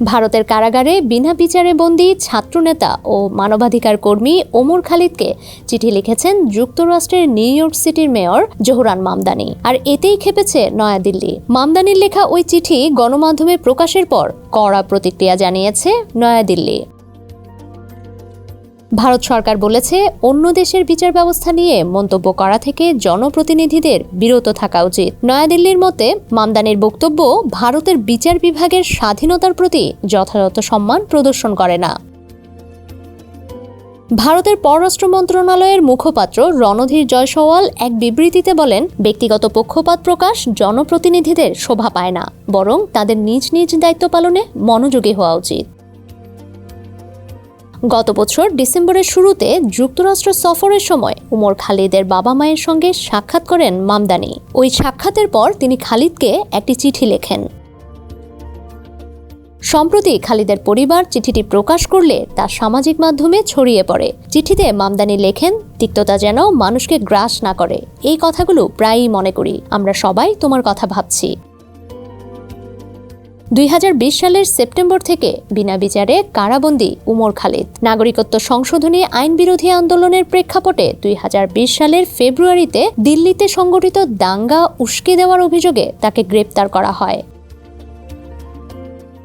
ভারতের কারাগারে বিনা বিচারে বন্দী ছাত্রনেতা ও মানবাধিকার কর্মী ওমর খালিদকে চিঠি লিখেছেন যুক্তরাষ্ট্রের নিউ ইয়র্ক সিটির মেয়র জোহরান মামদানি। আর এতেই খেপেছে নয়াদিল্লি। মামদানির লেখা ওই চিঠি গণমাধ্যমে প্রকাশের পর কড়া প্রতিক্রিয়া জানিয়েছে নয়াদিল্লি। ভারত সরকার বলেছে, অন্য দেশের বিচার ব্যবস্থা নিয়ে মন্তব্য করা থেকে জনপ্রতিনিধিদের বিরত থাকা উচিত। নয়াদিল্লির মতে, মামদানির বক্তব্য ভারতের বিচার বিভাগের স্বাধীনতার প্রতি যথাযথ সম্মান প্রদর্শন করে না। ভারতের পররাষ্ট্র মন্ত্রণালয়ের মুখপাত্র রণধীর জয়সওয়াল এক বিবৃতিতে বলেন, ব্যক্তিগত পক্ষপাত প্রকাশ জনপ্রতিনিধিদের শোভা পায় না, বরং তাদের নিজ নিজ দায়িত্ব পালনে মনোযোগী হওয়া উচিত। গত বছর ডিসেম্বরের শুরুতে যুক্তরাষ্ট্র সফরের সময় ওমর খালিদের বাবা মায়ের সঙ্গে সাক্ষাৎ করেন মামদানি। ওই সাক্ষাতের পর তিনি খালিদকে একটি চিঠি লেখেন। সম্প্রতি খালিদের পরিবার চিঠিটি প্রকাশ করলে তা সামাজিক মাধ্যমে ছড়িয়ে পড়ে। চিঠিতে মামদানি লেখেন, তিক্ততা যেন মানুষকে গ্রাস না করে। এই কথাগুলো প্রায়ই মনে করি। আমরা সবাই তোমার কথা ভাবছি। 2020 সালের সেপ্টেম্বর থেকে বিনা বিচারে কারাবন্দী ওমর খালিদ। নাগরিকত্ব সংশোধনী আইন বিরোধী আন্দোলনের প্রেক্ষাপটে 2020 সালের ফেব্রুয়ারিতে দিল্লিতে সংগঠিত দাঙ্গা উস্কে দেওয়ার অভিযোগে তাকে গ্রেপ্তার করা হয়।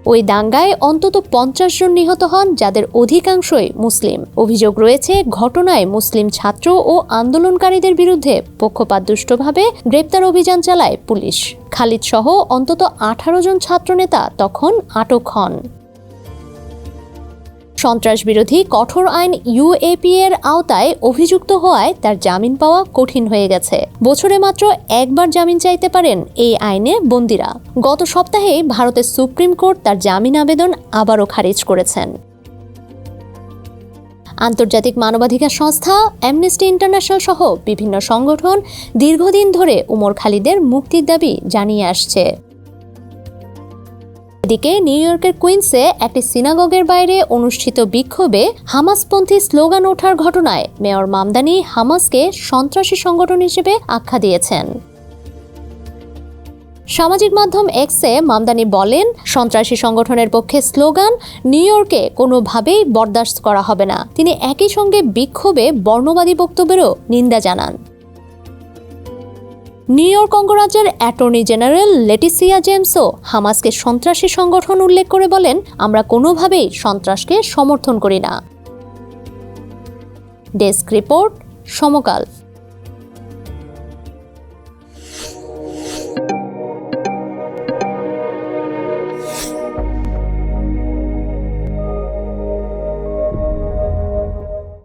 ওই দাঙ্গায় অন্তত 50 জন নিহত হন, যাদের অধিকাংশই মুসলিম। অভিযোগ রয়েছে, ঘটনায় মুসলিম ছাত্র ও আন্দোলনকারীদের বিরুদ্ধে পক্ষপাতদুষ্টভাবে গ্রেপ্তার অভিযান চালায় পুলিশ। খালিদ সহ অন্তত 18 জন ছাত্রনেতা তখন আটক হন। সন্ত্রাস বিরোধী কঠোর আইন ইউএপি এর আওতায় অভিযুক্ত হওয়ায় তার জামিন পাওয়া কঠিন হয়ে গেছে। বছরে মাত্র একবার জামিন চাইতে পারেন এই আইনে বন্দীরা। গত সপ্তাহে ভারতের সুপ্রিম কোর্ট তার জামিন আবেদন আবারও খারিজ করেছেন। আন্তর্জাতিক মানবাধিকার সংস্থা অ্যামনেস্টি ইন্টারন্যাশনাল সহ বিভিন্ন সংগঠন দীর্ঘদিন ধরে ওমর খালিদের মুক্তির দাবি জানিয়ে আসছে। এদিকে নিউ ইয়র্কের কুইন্সে একটি সিনাগগের বাইরে অনুষ্ঠিত বিক্ষোভে হামাসপন্থী স্লোগান ওঠার ঘটনায় মেয়র মামদানি হামাসকে সন্ত্রাসী সংগঠন হিসেবে আখ্যা দিয়েছেন। সামাজিক মাধ্যম এক্সে মামদানি বলেন, সন্ত্রাসী সংগঠনের পক্ষে স্লোগান নিউ ইয়র্কে কোনোভাবেই বরদাস্ত করা হবে না। তিনি একই সঙ্গে বিক্ষোভে বর্ণবাদী বক্তব্যেরও নিন্দা জানান। নিউ ইয়র্ক অঙ্গরাজ্যের অ্যাটর্নি জেনারেল লেটিসিয়া জেমসও হামাসকে সন্ত্রাসী সংগঠন উল্লেখ করে বলেন, আমরা কোনোভাবেই সন্ত্রাসকে সমর্থন করি না। ডেস্ক রিপোর্ট, সমকাল।